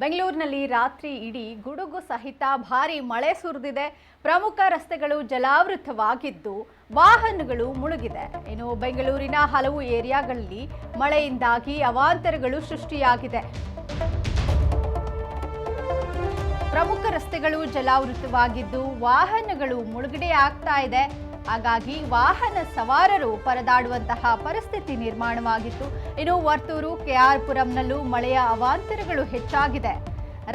ಬೆಂಗಳೂರಿನಲ್ಲಿ ರಾತ್ರಿ ಇಡೀ ಗುಡುಗು ಸಹಿತ ಭಾರೀ ಮಳೆ ಸುರಿದಿದೆ. ಪ್ರಮುಖ ರಸ್ತೆಗಳು ಜಲಾವೃತವಾಗಿದ್ದು ವಾಹನಗಳು ಮುಳುಗಿದೆ. ಇನ್ನು ಬೆಂಗಳೂರಿನ ಹಲವು ಏರಿಯಾಗಳಲ್ಲಿ ಮಳೆಯಿಂದಾಗಿ ಅವಾಂತರಗಳು ಸೃಷ್ಟಿಯಾಗಿದೆ. ಪ್ರಮುಖ ರಸ್ತೆಗಳು ಜಲಾವೃತವಾಗಿದ್ದು ವಾಹನಗಳು ಮುಳುಗಡೆ ಆಗ್ತಾ ಇದೆ. ಹಾಗಾಗಿ ವಾಹನ ಸವಾರರು ಪರದಾಡುವಂತಹ ಪರಿಸ್ಥಿತಿ ನಿರ್ಮಾಣವಾಗಿತ್ತು. ಇನ್ನು ವರ್ತೂರು, ಕೆಆರ್ ಪುರಂನಲ್ಲೂ ಮಳೆಯ ಅವಾಂತರಗಳು ಹೆಚ್ಚಾಗಿದೆ.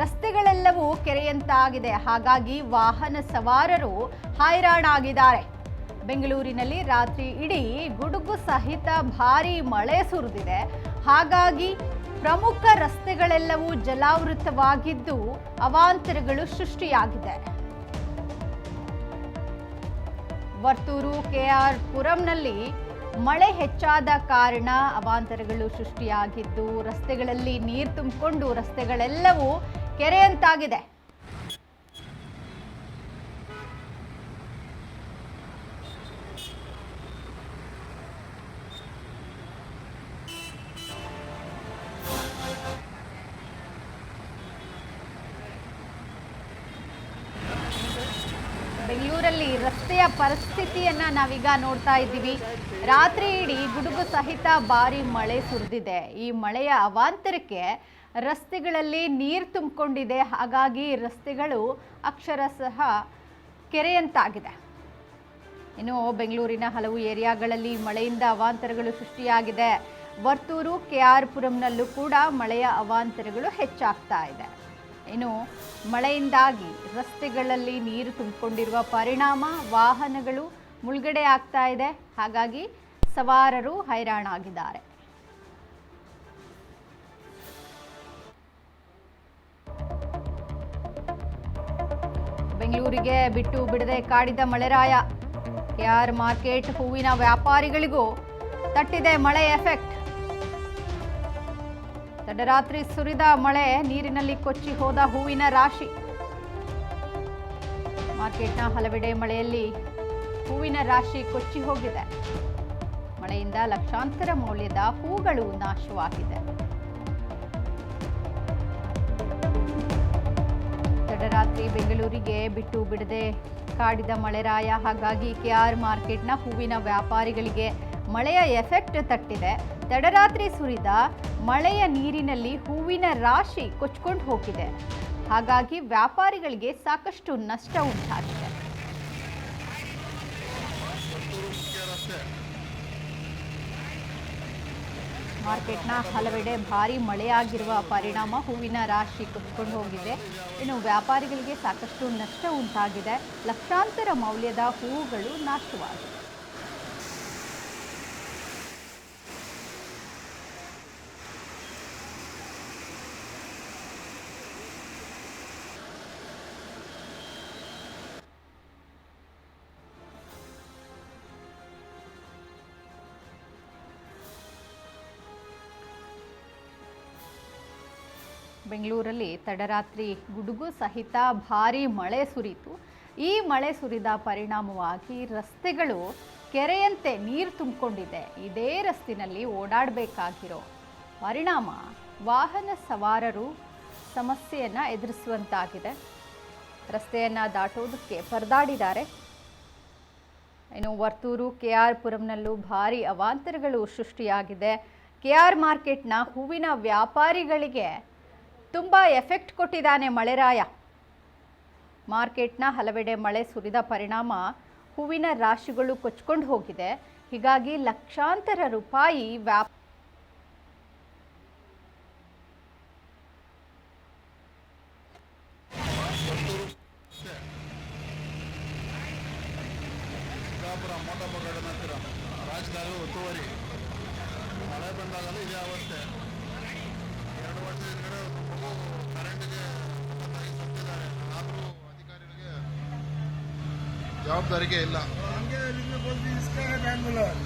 ರಸ್ತೆಗಳೆಲ್ಲವೂ ಕೆರೆಯಂತಾಗಿದೆ. ಹಾಗಾಗಿ ವಾಹನ ಸವಾರರು ಹೈರಾಣಾಗಿದ್ದಾರೆ. ಬೆಂಗಳೂರಿನಲ್ಲಿ ರಾತ್ರಿ ಇಡೀ ಗುಡುಗು ಸಹಿತ ಭಾರೀ ಮಳೆ ಸುರಿದಿದೆ. ಹಾಗಾಗಿ ಪ್ರಮುಖ ರಸ್ತೆಗಳೆಲ್ಲವೂ ಜಲಾವೃತವಾಗಿದ್ದು ಅವಾಂತರಗಳು ಸೃಷ್ಟಿಯಾಗಿದೆ. ವರ್ತೂರು, ಕೆಆರ್ ಪುರಂನಲ್ಲಿ ಮಳೆ ಹೆಚ್ಚಾದ ಕಾರಣ ಅವಾಂತರಗಳು ಸೃಷ್ಟಿಯಾಗಿದ್ದು ರಸ್ತೆಗಳಲ್ಲಿ ನೀರು ತುಂಬಿಕೊಂಡು ರಸ್ತೆಗಳೆಲ್ಲವೂ ಕೆರೆಯಂತಾಗಿದೆ. ಬೆಂಗಳೂರಲ್ಲಿ ರಸ್ತೆಯ ಪರಿಸ್ಥಿತಿಯನ್ನ ನಾವೀಗ ನೋಡ್ತಾ ಇದ್ದೀವಿ. ರಾತ್ರಿ ಇಡೀ ಗುಡುಗು ಸಹಿತ ಭಾರಿ ಮಳೆ ಸುರಿದಿದೆ. ಈ ಮಳೆಯ ಅವಾಂತರಕ್ಕೆ ರಸ್ತೆಗಳಲ್ಲಿ ನೀರು ತುಂಬಿಕೊಂಡಿದೆ. ಹಾಗಾಗಿ ರಸ್ತೆಗಳು ಅಕ್ಷರಶಃ ಕೆರೆಯಂತಾಗಿದೆ. ಇನ್ನು ಬೆಂಗಳೂರಿನ ಹಲವು ಏರಿಯಾಗಳಲ್ಲಿ ಮಳೆಯಿಂದ ಅವಾಂತರಗಳು ಸೃಷ್ಟಿಯಾಗಿದೆ. ವರ್ತೂರು, ಕೆಆರ್ ಪುರಂನಲ್ಲೂ ಕೂಡ ಮಳೆಯ ಅವಾಂತರಗಳು ಹೆಚ್ಚಾಗ್ತಾ ಇದೆ. ಇನ್ನು ಮಳೆಯಿಂದಾಗಿ ರಸ್ತೆಗಳಲ್ಲಿ ನೀರು ತುಂಬಿಕೊಂಡಿರುವ ಪರಿಣಾಮ ವಾಹನಗಳು ಮುಳುಗಡೆ ಆಗ್ತಾ ಇದೆ. ಹಾಗಾಗಿ ಸವಾರರು ಹೈರಾಣಾಗಿದ್ದಾರೆ. ಬೆಂಗಳೂರಿಗೆ ಬಿಟ್ಟು ಬಿಡದೆ ಕಾಡಿದ ಮಳೆರಾಯ. ಕೆಆರ್ ಮಾರ್ಕೆಟ್ ಹೂವಿನ ವ್ಯಾಪಾರಿಗಳಿಗೂ ತಟ್ಟಿದೆ ಮಳೆ ಎಫೆಕ್ಟ್. ತಡರಾತ್ರಿ ಸುರಿದ ಮಳೆ ನೀರಿನಲ್ಲಿ ಕೊಚ್ಚಿ ಹೋದ ಹೂವಿನ ರಾಶಿ. ಮಾರ್ಕೆಟ್ನ ಹಲವೆಡೆ ಮಳೆಯಲ್ಲಿ ಹೂವಿನ ರಾಶಿ ಕೊಚ್ಚಿ ಹೋಗಿದೆ. ಮಳೆಯಿಂದ ಲಕ್ಷಾಂತರ ಮೌಲ್ಯದ ಹೂಗಳು ನಾಶವಾಗಿದೆ. ತಡರಾತ್ರಿ ಬೆಂಗಳೂರಿಗೆ ಬಿಟ್ಟು ಬಿಡದೆ ಕಾಡಿದ ಮಳೆರಾಯ. ಹಾಗಾಗಿ ಕೆಆರ್ ಮಾರ್ಕೆಟ್ನ ಹೂವಿನ ವ್ಯಾಪಾರಿಗಳಿಗೆ ಮಳೆಯ ಎಫೆಕ್ಟ್ ತಟ್ಟಿದೆ. ತಡರಾತ್ರಿ ಸುರಿದ ಮಳೆಯ ನೀರಿನಲ್ಲಿ ಹೂವಿನ ರಾಶಿ ಕೊಚ್ಕೊಂಡು ಹೋಗಿದೆ. ಹಾಗಾಗಿ ವ್ಯಾಪಾರಿಗಳಿಗೆ ಸಾಕಷ್ಟು ನಷ್ಟ ಉಂಟಾಗಿದೆ. ಮಾರ್ಕೆಟ್ನ ಹಲವೆಡೆ ಭಾರೀ ಮಳೆಯಾಗಿರುವ ಪರಿಣಾಮ ಹೂವಿನ ರಾಶಿ ಕೊಚ್ಕೊಂಡು ಹೋಗಿದೆ. ಇನ್ನು ವ್ಯಾಪಾರಿಗಳಿಗೆ ಸಾಕಷ್ಟು ನಷ್ಟ ಉಂಟಾಗಿದೆ. ಲಕ್ಷಾಂತರ ಮೌಲ್ಯದ ಹೂವುಗಳು ನಾಶವಾಗಿದೆ. ಬೆಂಗಳೂರಲ್ಲಿ ತಡರಾತ್ರಿ ಗುಡುಗು ಸಹಿತ ಭಾರೀ ಮಳೆ ಸುರಿಯಿತು. ಈ ಮಳೆ ಸುರಿದ ಪರಿಣಾಮವಾಗಿ ರಸ್ತೆಗಳು ಕೆರೆಯಂತೆ ನೀರು ತುಂಬಿಕೊಂಡಿದೆ. ಇದೇ ರಸ್ತೆಯಲ್ಲಿ ಓಡಾಡಬೇಕಾಗಿರೋ ಪರಿಣಾಮ ವಾಹನ ಸವಾರರು ಸಮಸ್ಯೆಯನ್ನು ಎದುರಿಸುವಂತಾಗಿದೆ. ರಸ್ತೆಯನ್ನು ದಾಟೋದಕ್ಕೆ ಪರದಾಡಿದ್ದಾರೆ. ಇನ್ನು ವರ್ತೂರು, ಕೆಆರ್ ಪುರಂನಲ್ಲೂ ಭಾರೀ ಅವಾಂತರಗಳು ಸೃಷ್ಟಿಯಾಗಿದೆ. ಕೆಆರ್ ಮಾರ್ಕೆಟ್ನ ಹೂವಿನ ವ್ಯಾಪಾರಿಗಳಿಗೆ ತುಂಬ ಎಫೆಕ್ಟ್ ಕೊಟ್ಟಿದ್ದಾನೆ ಮಳೆರಾಯ. ಮಾರ್ಕೆಟ್ನ ಹಲವೆಡೆ ಮಳೆ ಸುರಿದ ಪರಿಣಾಮ ಹೂವಿನ ರಾಶಿಗಳು ಕೊಚ್ಕೊಂಡು ಹೋಗಿದೆ. ಹೀಗಾಗಿ ಲಕ್ಷಾಂತರ ರೂಪಾಯಿ ರಾಜಕಾರಣ ಒತ್ತುವರಿ ಮಳೆ ಬಂದಾಗಲೂ ಇದೇ ಅವಸ್ಥೆ. 2 ವರ್ಷದ ಹಿಂದೆ ಕರೆಂಟ್ಗೆ ಸತ್ತಿದ್ದಾರೆ. ಆದರೂ ಅಧಿಕಾರಿಗಳಿಗೆ ಜವಾಬ್ದಾರಿಗೆ ಇಲ್ಲ.